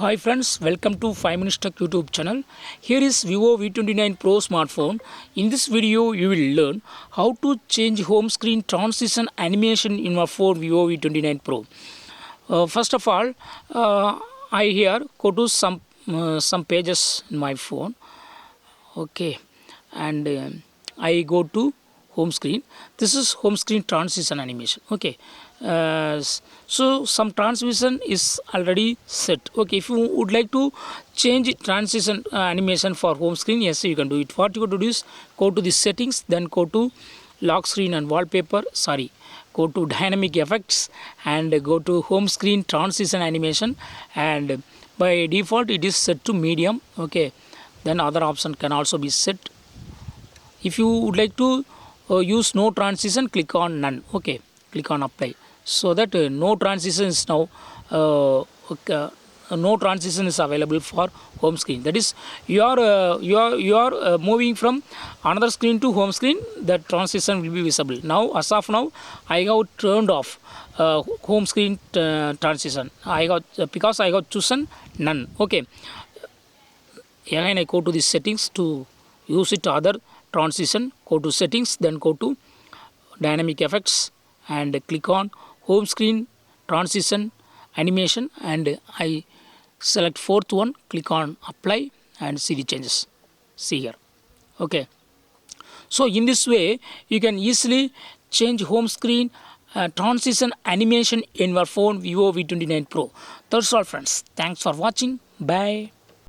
Hi friends, welcome to 5 Minutes Tech YouTube channel. Here is Vivo V29 Pro smartphone. In this video, you will learn how to change home screen transition animation in your phone Vivo V29 Pro. First of all, I here go to some pages in my phone. Okay, and I go to home screen. This is home screen transition animation. Okay, so some transition is already set. Okay, if you would like to change transition animation for home screen, yes, you can do it. What you do is go to the settings, then go to lock screen and wallpaper. Go to dynamic effects and go to home screen transition animation, and by default it is set to medium. Okay, then other option can also be set. If you would like to use no transition, click on none. Okay, click on apply, so that no transition is now no transition is available for home screen. That is, you are moving from another screen to home screen, that transition will be visible. Now, as of now, I have turned off home screen transition. I got because I got chosen none. Okay, again I go to the settings to use it other transition. Go to settings, then go to dynamic effects and click on home screen transition animation, and I select fourth one, click on apply and see the changes. See here. Okay, so in this way you can easily change home screen transition animation in your phone Vivo V29 Pro. That's all friends. Thanks for watching. Bye.